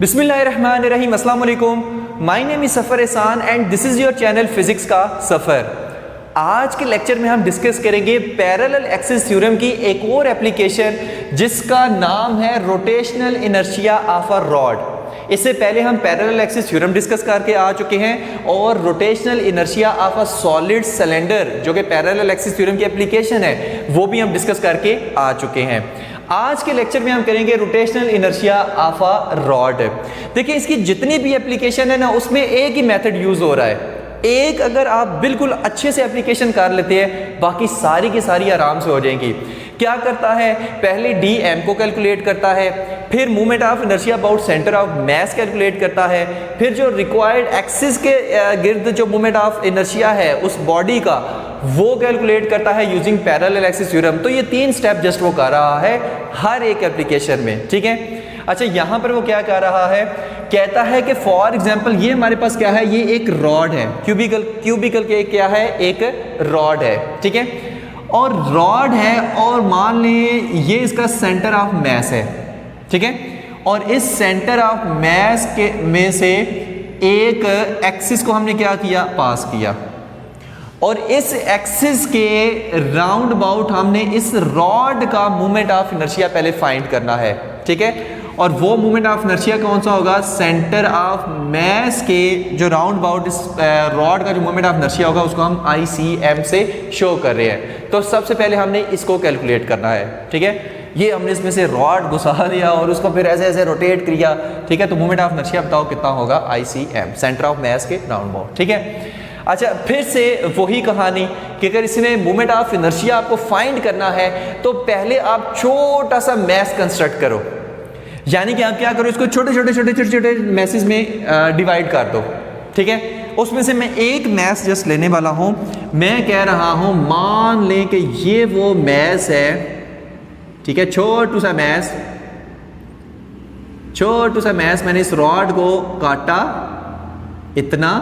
बिस्मिल्लाहिर्रहमानिर्रहीम, अस्सलाम वालेकुम। माय नेम इज़ सफ़र एहसान and this is your channel physics का सफ़र। आज के लेक्चर में हम डिस्कस करेंगे पैरेलल एक्सिस थ्योरम की एक और एप्लीकेशन जिसका नाम है rotational inertia of a rod. इससे पहले हम पैरेलल एक्सिस थ्योरम डिस्कस करके आ चुके हैं और rotational inertia of a solid cylinder जो कि पैरेलल एक्सिस थ्योरम की एप्लीकेशन है वो भी हम डिस्कस करके आ चुके हैं। आज के लेक्चर में हम करेंगे rotational inertia of a rod. देखिए इसकी जितनी भी एप्लीकेशन है ना उसमें एक ही मेथड यूज हो रहा है। एक अगर आप बिल्कुल अच्छे से एप्लीकेशन कर लेते हैं बाकी सारी की सारी आराम से हो जाएंगी। क्या करता है, पहले डी एम को कैलकुलेट करता है, फिर movement of inertia about centre of mass calculate करता है, फिर जो रिक्वायर्ड एक्सिस के गिर्द जो मूवमेंट ऑफ इनर्शिया है उस बॉडी का वो कैलकुलेट करता है यूजिंग पैरेलल एक्सिस थ्योरम। तो ये 3 स्टेप जस्ट वो कर रहा है हर एक एप्लीकेशन में, ठीक है। अच्छा यहाँ पर वो क्या कर रहा है, कहता है कि फॉर एग्जांपल ये हमारे पास क्या है, ये एक रॉड है, क्यूबिकल के क्या है, एक रॉड है, ठीक है। और रॉड है और मान लें ये इसका सेंटर ऑफ मास है, ठीक है। और इस सेंटर ऑफ मास के में से एक एक्सिस को हमने क्या किया, पास किया और इस एक्सिस के राउंड अबाउट हमने इस रॉड का मूवमेंट ऑफ इनर्शिया पहले फाइंड करना है, ठीक है। और वो मूवमेंट ऑफ इनर्शिया कौन सा होगा, सेंटर ऑफ मास के जो राउंड अबाउट इस रॉड का जो मूवमेंट ऑफ इनर्शिया होगा उसको हम ICM से शो कर रहे हैं। तो सबसे पहले हमने इसको कैलकुलेट करना है, ठीक है। ये हमने इसमें से रॉड घुसा दिया और उसको फिर ऐसे ऐसे रोटेट किया, ठीक है। तो मूवमेंट ऑफ इनर्शिया बताओ कितना होगा, ICM, सेंटर ऑफ मास के राउंड अबाउट, ठीक है। अच्छा फिर से वही कहानी कि अगर इसमें मूवमेंट ऑफ इनर्शिया आपको फाइंड करना है तो पहले आप छोटा सा मैस कंस्ट्रक्ट करो, यानी कि आप क्या करो, इसको छोटे छोटे मैसेज में डिवाइड कर दो, ठीक है। उसमें से मैं एक मैस जस्ट लेने वाला हूं। मैं कह रहा हूं मान लें कि ये वो मैस है, ठीक है, छोटू सा मैस मैंने इस रॉड को काटा इतना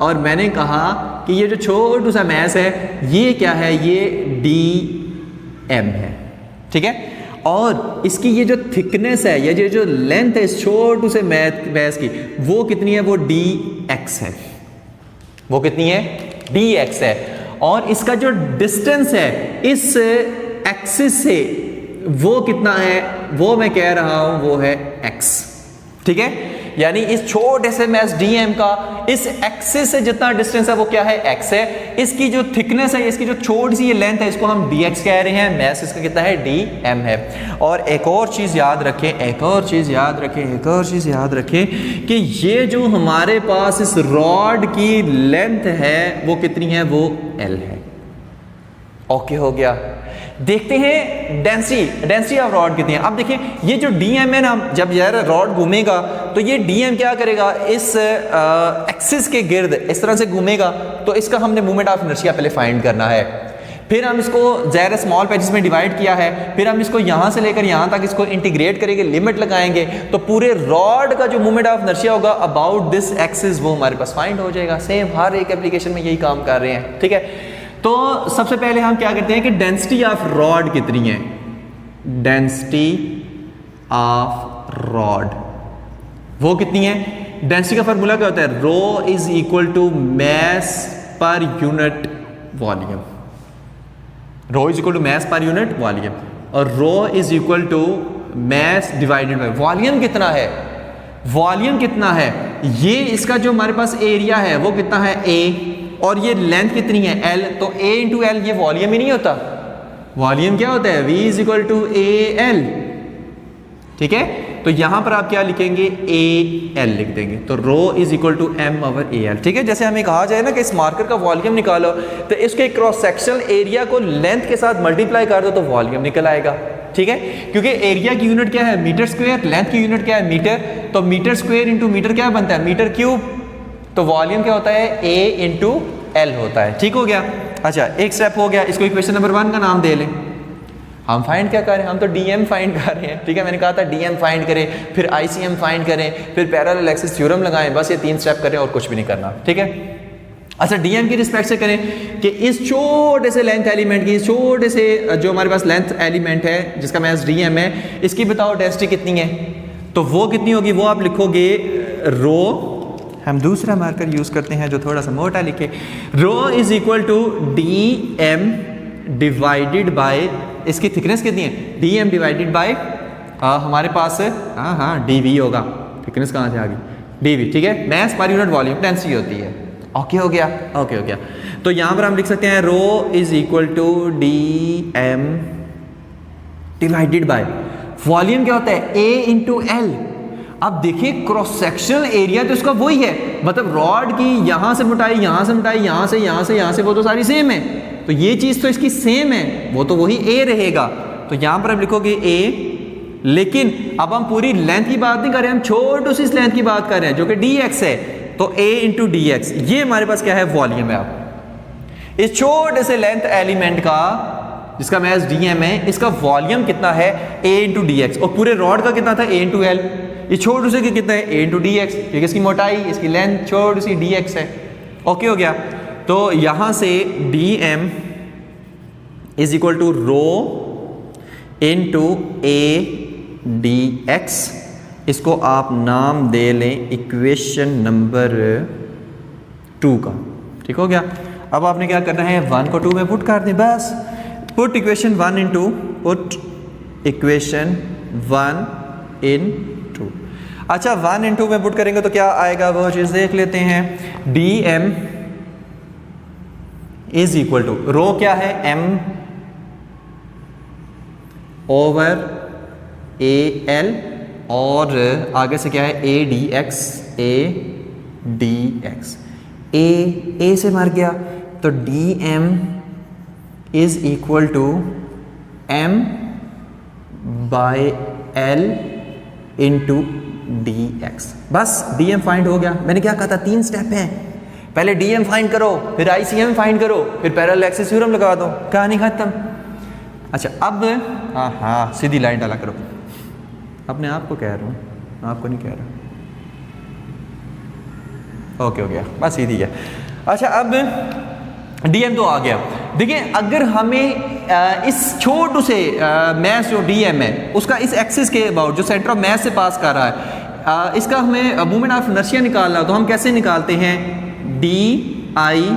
और मैंने कहा कि ये जो छोटू सा मैस है ये क्या है, ये DM है, ठीक है। और इसकी ये जो थिकनेस है, ये जो लेंथ है इस छोटू से मैस की वो कितनी है, वो DX है। वो कितनी है, DX है। और इसका जो डिस्टेंस है इस एक्सिस से वो कितना है, वो मैं कह रहा हूं वो है X, ठीक है। यानी इस छोटे से मैस DM का इस एक्सिस से जितना डिस्टेंस है वो क्या है, X है। इसकी जो थिकनेस है, इसकी जो छोटी सी ये लेंथ है इसको हम DX कह रहे हैं, मैस इसका कितना है, DM है। और एक और चीज़ याद रखें कि ये जो हमारे पास इस रॉड की लेंथ है वो कितनी है, वो L है। ओके हो गया। देखते हैं डेंसिटी ऑफ रॉड कितनी है। अब देखिए ये जो DM है ना, जब यार रॉड घूमेगा तो ये DM क्या करेगा, इस एक्सिस के गिर्द इस तरह से घूमेगा। तो इसका हमने मूवमेंट ऑफ इनर्शिया पहले फाइंड करना है। फिर हम इसको ज़ाहिर स्मॉल पैचेस में डिवाइड किया है, फिर हम इसको यहाँ से लेकर यहाँ तक इसको इंटीग्रेट करेंगे, लिमिट लगाएंगे तो पूरे रॉड का जो मूवमेंट ऑफ इनर्शिया होगा अबाउट दिस एक्सिस वो हमारे पास फाइंड हो जाएगा। सेम हर एक एप्लीकेशन में यही काम कर रहे हैं, ठीक है। तो सबसे पहले हम क्या करते हैं कि डेंसिटी ऑफ रॉड कितनी है, डेंसिटी ऑफ रॉड वो कितनी है। डेंसिटी का फार्मूला क्या होता है, rho is equal to mass per unit volume. Rho is equal to mass per unit volume और rho is equal to mass divided by volume कितना है। वॉल्यूम कितना है, ये इसका जो हमारे पास एरिया है वो कितना है, A, और ये लेंथ कितनी है, L। तो A इंटू L ये वॉल्यूम ही नहीं होता। वॉल्यूम क्या होता है, V is equal to AL, ठीक है। तो यहां पर आप क्या लिखेंगे, AL लिख देंगे। तो रो इज इक्वल टू M/AL, ठीक है। जैसे हमें कहा जाए ना कि इस मार्कर का वॉल्यूम निकालो तो इसके क्रॉस सेक्शनल एरिया को लेंथ के साथ मल्टीप्लाई कर दो तो वॉल्यूम निकल आएगा, ठीक है। क्योंकि एरिया की यूनिट क्या है, मीटर स्क्वायर, लेंथ की यूनिट क्या है, मीटर। तो मीटर स्क्वायर इंटू मीटर क्या बनता है, मीटर क्यूब। तो वॉल्यूम क्या होता है, A इंटू L होता है, ठीक हो गया। अच्छा एक स्टेप हो गया, इसको इक्वेशन नंबर 1 का नाम दे लें। हम फाइंड क्या कर रहे हैं, हम तो DM फाइंड कर रहे हैं, ठीक है। मैंने कहा था DM फाइंड करें, फिर ICM फाइंड करें, फिर पैरेलल एक्सिस थ्योरम लगाएं, बस ये 3 स्टेप करें और कुछ भी नहीं करना, ठीक है। अच्छा DM की रिस्पेक्ट से करें कि इस छोटे से लेंथ एलिमेंट की, छोटे से जो हमारे पास लेंथ एलिमेंट है जिसका मैस DM है, इसकी बताओ डेंसिटी कितनी है। तो वो कितनी होगी, वो आप लिखोगे रो, हम दूसरा मार्कर यूज करते हैं जो थोड़ा सा मोटा लिखे, rho is equal to D M divided by, इसकी थिकनेस कितनी है, डी एम डिवाइडेड बाय हमारे पास हाँ डी वी होगा, थिकनेस कहाँ से आ गई, डी वी, ठीक है, मास पर यूनिट वॉल्यूम डेंसिटी होती है। ओके हो गया, ओके हो गया। तो यहाँ पर हम लिख सकते हैं rho is equal to D M divided by volume क्या होता है, ए इंटू एल। अब देखिए क्रॉस सेक्शनल एरिया तो इसका वही है, मतलब रॉड की यहाँ से मोटाई, यहाँ से मोटाई, यहाँ से यहाँ से यहाँ से, वो तो सारी सेम है, तो ये चीज़ तो इसकी सेम है, वो तो वही ए रहेगा। तो यहाँ पर आप लिखोगे ए, लेकिन अब हम पूरी लेंथ की बात नहीं कर रहे हैं, हम छोटी सी लेंथ की बात कर रहे हैं जो कि डी एक्स है, तो ए इंटू डी एक्स, ये हमारे पास क्या है, वॉल्यूम है। अब इस छोटे से लेंथ एलिमेंट का जिसका मैस डी एम है, इसका वॉल्यूम कितना है, ए इंटू डी एक्स, और पूरे रॉड का कितना था, ए इंटू एल, ये छोटे से कितना है, ए इंटू डी एक्स, क्योंकि इसकी मोटाई, इसकी लेंथ छोटी सी डी एक्स है। ओके हो गया। तो यहां से D M is equal to rho into A D X, इसको आप नाम दे लें इक्वेशन नंबर 2 का, ठीक हो गया। अब आपने क्या करना है, 1 को 2 में पुट कर दें, बस put equation 1 into, put equation 1 इन 2। अच्छा 1 इंटू में पुट करेंगे तो क्या आएगा, वो चीज़ देख लेते हैं। D M is equal to, rho क्या है, एम ओवर ए एल, और आगे से क्या है, A D X, A D X, A से मर गया, तो D M is equal to M by L into D X. बस डी एम फाइंड हो गया। मैंने क्या कहा था, 3 स्टेप हैं, पहले डी एम फाइंड करो, फिर आई सी एम फाइंड करो, फिर पैरेलल एक्सिस थ्योरम लगा दो, कहानी खत्म। अच्छा अब हाँ सीधी लाइन डाला करो, अपने आप को कह रहा हूँ, आपको नहीं कह रहा। ओके हो गया, बस सीधी है। अच्छा अब डीएम तो आ गया। देखिए अगर हमें इस छोटू से मैस जो डीएम है उसका इस एक्सिस के अबाउट जो सेंटर ऑफ मैस से पास कर रहा है, इसका हमें मूवमेंट ऑफ इनर्शिया निकालना, तो हम कैसे निकालते हैं, डी आई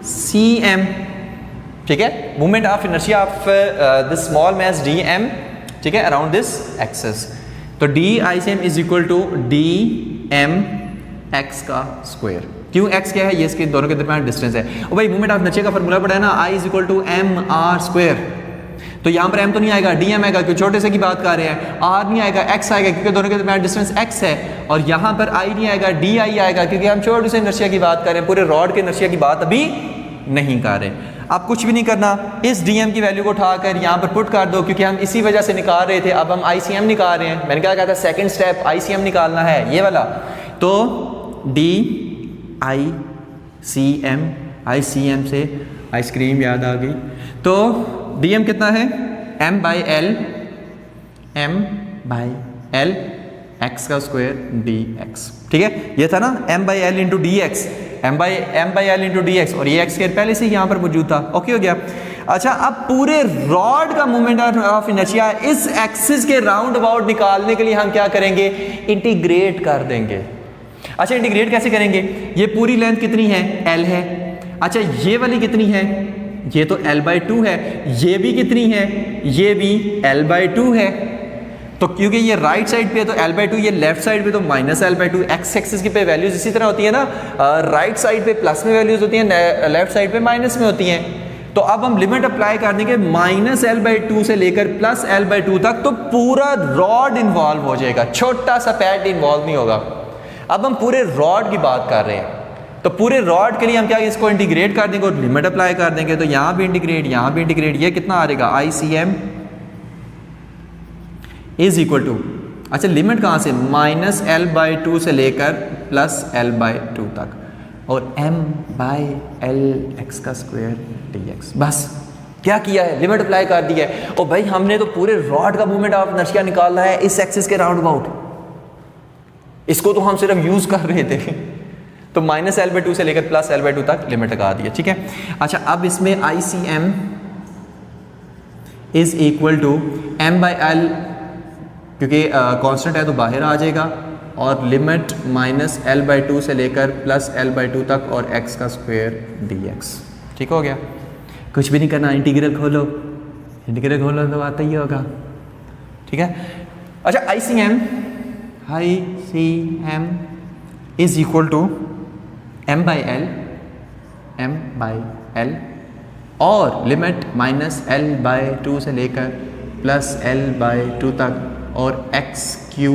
सी एम, ठीक है, movement of inertia of this small mass D M, ठीक है, अराउंड दिस एक्सिस। तो D I C M is equal to D M X का स्क्वायर। क्यों एक्स क्या है, ये इसके दोनों के दरमियान डिस्टेंस है। और भाई मूवमेंट ऑफ इनर्शिया का फॉर्मूला पढ़ा है ना, I is equal to M R square. तो यहाँ पर एम तो नहीं आएगा, डी एम आएगा क्योंकि छोटे से की बात कर रहे हैं, आर नहीं आएगा, एक्स आएगा क्योंकि दोनों के दरमियान डिस्टेंस एक्स है, और यहाँ पर आई नहीं आएगा, डी आई आएगा क्योंकि हम छोटे से इनर्शिया की बात कर रहे हैं, पूरे रॉड के इनर्शिया की बात अभी नहीं कर रहे। आप कुछ भी नहीं करना, इस डी एम की वैल्यू को उठाकर यहाँ पर पुट कर दो, क्योंकि हम इसी वजह से निकाल रहे थे, अब हम आई सी एम निकाल रहे हैं। मैंने क्या कहा था, second step I C M निकालना है, ये वाला। तो D I C M, I C M से आइसक्रीम याद आ गई, तो डी एम कितना है, M by L, M by L x का स्क्वायर डी एक्स, ठीक है, ये था ना M by L into D x, M by L into D x, और ये एक्स स्क्वायर पहले से यहाँ पर मौजूद था। ओके हो गया। अच्छा अब पूरे रॉड का मूवमेंट ऑफ इनर्शिया इस एक्सिस के राउंड अबाउट निकालने के लिए हम क्या करेंगे, इंटीग्रेट कर देंगे। अच्छा इंटीग्रेट कैसे करेंगे, ये पूरी लेंथ कितनी है, एल है। अच्छा ये वाली कितनी है, ये तो एल बाई 2 है, ये भी कितनी है, ये भी एल बाई 2 है। तो क्योंकि ये राइट साइड पे तो एल बाई 2, ये लेफ्ट साइड पे तो minus L by 2। X axis की पे वैल्यूज इसी तरह होती है ना, राइट साइड पे प्लस में वैल्यूज होती हैं, लेफ्ट साइड पे माइनस में होती हैं। तो अब हम लिमिट अप्लाई कर देंगे माइनस एल बाई 2 से लेकर प्लस एल बाई 2 तक, तो पूरा रॉड इन्वॉल्व हो जाएगा, छोटा सा पैड इन्वॉल्व नहीं होगा। अब हम पूरे रॉड की बात कर रहे हैं, तो पूरे रॉड के लिए हम क्या इसको इंटीग्रेट कर देंगे और लिमिट अप्लाई कर देंगे। तो यहाँ भी इंटीग्रेट, यहाँ भी इंटीग्रेट, ये कितना आ जाएगा, I C M is equal to, अच्छा लिमिट कहाँ से, माइनस एल बाई 2 से लेकर प्लस एल बाई 2 तक, और एम बाई एल एक्स का स्क्वायर डी एक्स। बस क्या किया है, लिमिट अप्लाई कर दी है। और भाई हमने तो पूरे रॉड का मूवमेंट ऑफ इनर्शिया निकालना है इस एक्सिस के राउंड अबाउट, इसको तो हम सिर्फ यूज कर रहे थे। तो माइनस एल बाई 2 से लेकर प्लस एल बाई 2 तक लिमिट लगा दी है, ठीक है। अच्छा अब इसमें I C M is equal to M by L क्योंकि कांस्टेंट है तो बाहर आ जाएगा, और लिमिट -l/2 से लेकर +l/2 तक और x का स्क्वायर dx। ठीक हो गया, कुछ भी नहीं करना, इंटीग्रल खोलो, इंटीग्रल खोलो तो आता ही होगा। ठीक है, अच्छा ICM is equal to m/l और लिमिट -l/2 से लेकर +l/2 तक और x³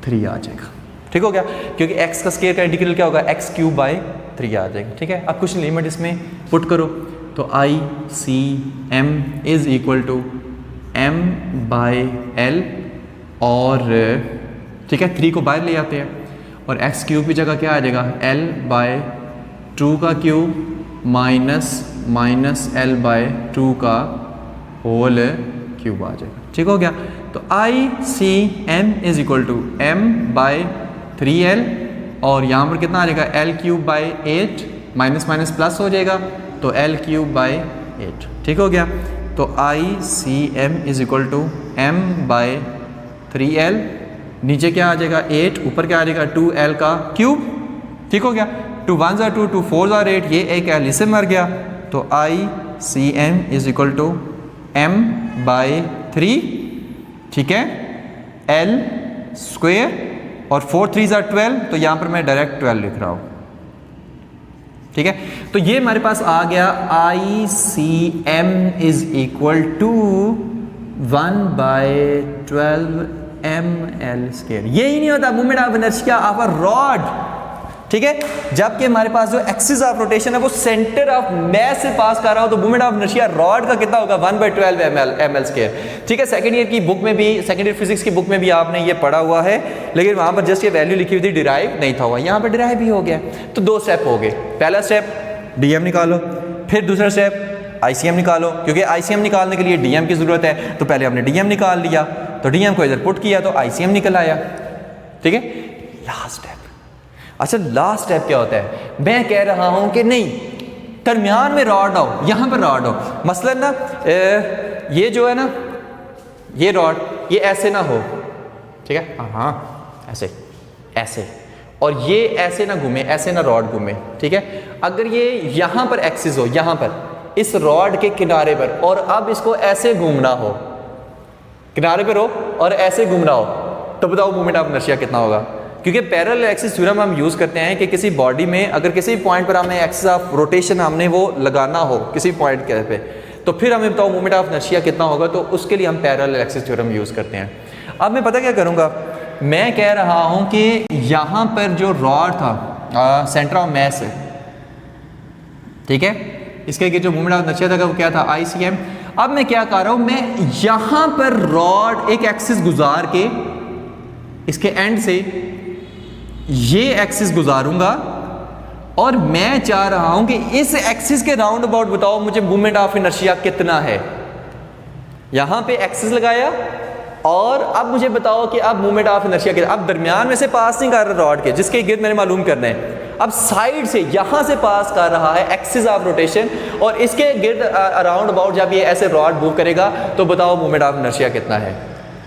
आ जाएगा। ठीक हो गया, क्योंकि x का स्क्वायर का इंटीग्रल क्या होगा, x³ आ जाएगा। ठीक है, अब कुछ लिमिट इसमें पुट करो तो ICM is equal to m/l और ठीक है 3 को बाहर ले आते हैं और x³ की जगह क्या आ जाएगा, l/2 का क्यूब माइनस l/2 का होल क्यूब आ जाएगा। ठीक हो गया, तो ICM is equal to m/3l और यहाँ पर कितना आ जाएगा, l³/8 माइनस प्लस हो जाएगा तो l³/8। ठीक हो गया, तो ICM is equal to m/3l, नीचे क्या आ जाएगा 8, ऊपर क्या आ जाएगा 2l का क्यूब। ठीक हो गया, 2 1 2 2 4 8, ये एक l इससे मर गया, तो ICM is equal to m/3, ठीक है, l स्क्वायर और 4 3 12, तो यहाँ पर मैं डायरेक्ट 12 लिख रहा हूँ। ठीक है, तो ये हमारे पास आ गया ICM is equal to 1/12 ml²। यही नहीं होता movement of inertia of a rod. ठीक है, जबकि हमारे पास जो एक्सिस ऑफ रोटेशन है वो सेंटर ऑफ मैस से पास कर रहा हो, तो मूवमेंट ऑफ इनर्शिया रॉड का कितना होगा, 1/12 ml²। ठीक है, सेकंड ईयर की बुक में भी, सेकंड ईयर फिजिक्स की बुक में भी आपने ये पढ़ा हुआ है, लेकिन वहां पर जस्ट ये वैल्यू लिखी हुई थी, डिराइव नहीं था हुआ, यहाँ पर डिराइव भी हो गया। तो 2 स्टेप हो गए, पहला स्टेप DM निकालो, फिर दूसरा स्टेप ICM निकालो, क्योंकि ICM निकालने के लिए DM की जरूरत है, तो पहले हमने DM निकाल लिया, तो DM को इधर पुट किया तो ICM निकल आया। ठीक है, लास्ट स्टेप। अच्छा, लास्ट स्टेप क्या होता है, मैं कह रहा हूं कि नहीं दरमियान में रॉड हो, यहां पर रॉड हो, मसलन ना ये जो है ना, ये रॉड ये ऐसे ना हो, ठीक है, हाँ ऐसे ऐसे, और ये ऐसे ना घूमे, ऐसे ना रॉड घूमे। ठीक है, अगर ये यहां पर एक्सिस हो, यहां पर इस रॉड के किनारे पर, और अब इसको ऐसे घूमना हो, किनारे पर हो और ऐसे घूमना हो, तो बताओ मूवमेंट ऑफ इनर्शिया कितना होगा। क्योंकि पैरेलल एक्सिस थ्योरम हम यूज़ करते हैं कि किसी बॉडी में अगर किसी पॉइंट पर हमें एक्सिस ऑफ रोटेशन हमने वो लगाना हो किसी पॉइंट के पे, तो फिर हमें बताओ मूवमेंट ऑफ इनर्शिया कितना होगा, तो उसके लिए हम पैरेलल एक्सिस थ्योरम यूज़ करते हैं। अब मैं पता क्या करूँगा, मैं कह रहा हूँ कि यहाँ पर जो रॉड था सेंटर ऑफ मैस है, ठीक है, इसके जो मूवमेंट ऑफ इनर्शिया था वो क्या था, ICM। अब मैं क्या कर रहा हूँ, मैं यहाँ पर रॉड एक एक्सिस गुजार के इसके एंड से ये एक्सिस गुजारूंगा, और मैं चाह रहा हूं कि इस एक्सिस के राउंड अबाउट बताओ मुझे मूवमेंट ऑफ इनर्शिया कितना है। यहां पे एक्सिस लगाया और अब मुझे बताओ कि अब मूवमेंट ऑफ इनर्शिया कितना। अब दरमियान में से पास नहीं कर रहा रॉड के, जिसके गिर्द मैंने मालूम करना है, अब साइड से यहां से पास कर रहा है एक्सिस ऑफ रोटेशन, और इसके गिर्द अराउंड अबाउट जब ये ऐसे रॉड मूव करेगा तो बताओ मूवमेंट ऑफ इनर्शिया कितना है।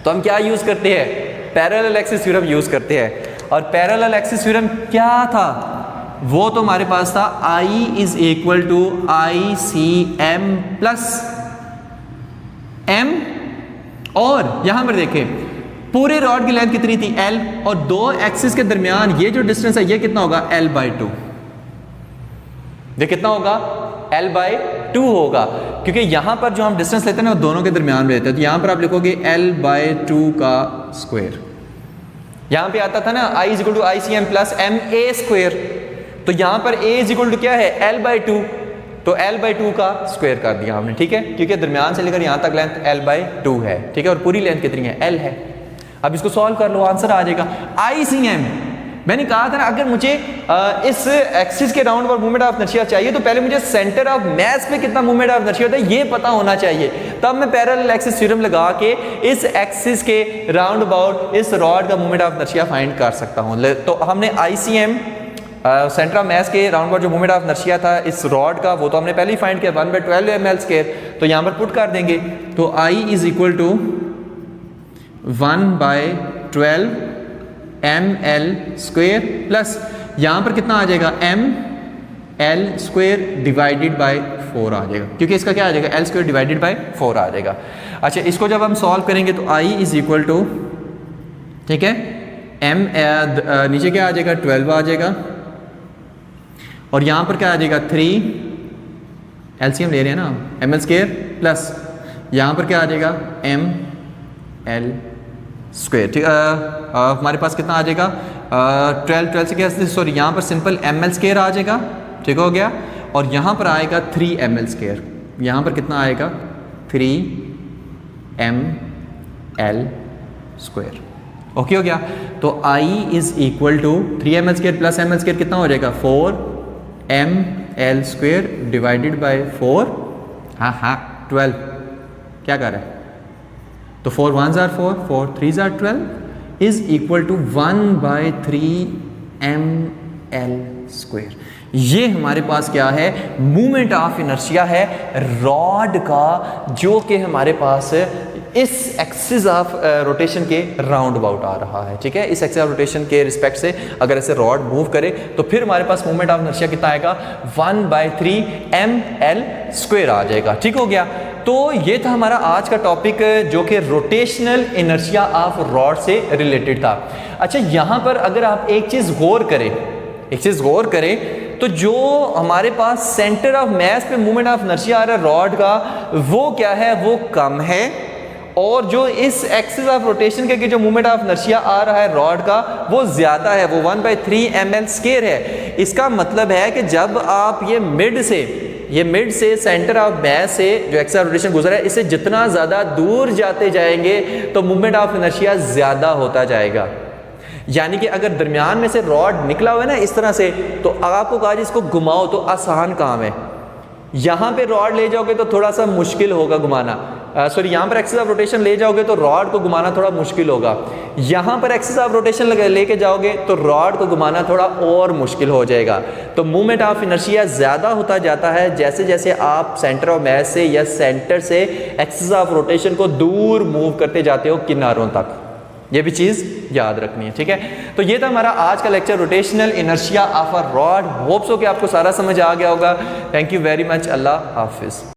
तो हम क्या यूज करते हैं, पैरेलल एक्सिस थ्योरम यूज करते हैं। और पैरेलल एक्सिस थ्योरम क्या था, वो तो हमारे पास था I is equal to ICM plus M, और यहां पर देखें पूरे रॉड की लेंथ कितनी थी L, और दो एक्सिस के दरमियान ये जो डिस्टेंस है ये कितना होगा L/2। ये कितना होगा L/2 होगा, क्योंकि यहां पर जो हम डिस्टेंस लेते हैं ना वो दोनों के दरमियान में लेते हैं, तो यहां पर आप लिखोगे L/2 का स्क्वायर। यहां पे आता था ना I is equal to ICM plus MA², तो यहां पर A इज इक्वल टू क्या है L/2, तो L/2 का स्क्वायर कर दिया हमने। ठीक है, क्योंकि दरमियान से लेकर यहां तक लेंथ L/2 है, ठीक है, और पूरी लेंथ कितनी है L है। अब इसको सॉल्व कर लो, आंसर आ जाएगा ICM। मैंने कहा था ना अगर मुझे इस एक्सिस के राउंड पर मूवमेंट ऑफ इनर्शिया चाहिए तो पहले मुझे सेंटर ऑफ मैस पे कितना मूवमेंट ऑफ इनर्शिया होता है ये पता होना चाहिए, तब मैं पैरेलल एक्सिस थ्योरम लगा के इस एक्सिस के राउंड अबाउट इस रॉड का मूवमेंट ऑफ इनर्शिया फाइंड कर सकता हूँ। तो हमने ICM सेंटर ऑफ मैस के राउंड अबाउट जो मूवमेंट ऑफ इनर्शिया था इस रॉड का वो तो हमने पहले ही फाइंड किया 1/12 ml², तो यहाँ पर पुट कर देंगे, तो I is equal to 1/12 ml square plus यहाँ पर कितना आ जाएगा ml स्क्वेयर डिवाइडेड बाय 4 आ जाएगा, क्योंकि इसका क्या आ जाएगा l स्क्वेयर डिवाइडेड बाय 4 आ जाएगा। अच्छा, इसको जब हम सॉल्व करेंगे तो i इज इक्वल टू, ठीक है, नीचे क्या आ जाएगा 12 आ जाएगा और यहाँ पर क्या आ जाएगा 3 एलसीएम ले रहे हैं ना ml स्क्वेयर प्लस यहाँ पर क्या आ जाएगा ml स्क्वेयर। ठीक, हमारे पास कितना आ जाएगा 12 से क्या, सॉरी यहाँ पर सिंपल ml स्क्वेयर आ जाएगा, ठीक हो गया, और यहाँ पर आएगा 3 ml स्क्वेयर, यहाँ पर कितना आएगा 3 ml स्क्वेयर। ओके हो गया, तो I is equal to 3 ml square plus ml square कितना हो जाएगा 4 ml स्क्वेयर डिवाइडेड बाय 4, हाँ 12, क्या कर रहा है, तो 4 1s are 4, 4 3s are 12 is equal to 1/3 ml square. ये हमारे पास क्या है, मूवमेंट ऑफ इनर्शिया है रॉड का, जो कि हमारे पास इस एक्सिस ऑफ रोटेशन के राउंड अबाउट आ रहा है। ठीक है, इस एक्सिस ऑफ रोटेशन के रिस्पेक्ट से अगर ऐसे रॉड मूव करे तो फिर हमारे पास मूवमेंट ऑफ इनर्शिया कितना आएगा 1/3 ml स्क्वेयर आ जाएगा। ठीक हो गया, तो ये था हमारा आज का टॉपिक जो कि रोटेशनल इनर्शिया ऑफ रॉड से रिलेटेड था। अच्छा, यहाँ पर अगर आप एक चीज़ गौर करें तो जो हमारे पास सेंटर ऑफ मास पे मूवमेंट ऑफ इनर्शिया आ रहा है रॉड का, वो क्या है, वो कम है, और जो इस एक्सिस ऑफ रोटेशन के जो मूवमेंट ऑफ इनर्शिया आ रहा है रॉड का वो ज़्यादा है, वो 1/3 ml स्क्वायर है। इसका मतलब है कि जब आप ये मिड से सेंटर ऑफ मास से जो एक्सिस ऑफ रोटेशन गुजरा है, इससे जितना ज़्यादा दूर जाते जाएंगे तो मूवमेंट ऑफ इनर्शिया ज़्यादा होता जाएगा। यानी कि अगर दरमियान में से रॉड निकला हुआ है ना इस तरह से, तो आपको कहा इसको घुमाओ तो आसान काम है, यहाँ पे रॉड ले जाओगे तो थोड़ा सा मुश्किल होगा घुमाना, सॉरी यहाँ पर एक्सिस ऑफ रोटेशन ले जाओगे तो रॉड को घुमाना थोड़ा मुश्किल होगा, यहाँ पर एक्सिस ऑफ रोटेशन लेके जाओगे तो रॉड को घुमाना थोड़ा और मुश्किल हो जाएगा। तो मूवमेंट ऑफ इनर्शिया ज़्यादा होता जाता है जैसे जैसे आप सेंटर ऑफ मास से या सेंटर से एक्सिस ऑफ रोटेशन को दूर मूव करते जाते हो किनारों तक। ये भी चीज़ याद रखनी है। ठीक है, तो ये था हमारा आज का lecture, rotational inertia of a rod. Hopes हो कि आपको सारा समझ आ गया होगा। Thank you very much. अल्लाह हाफिज़।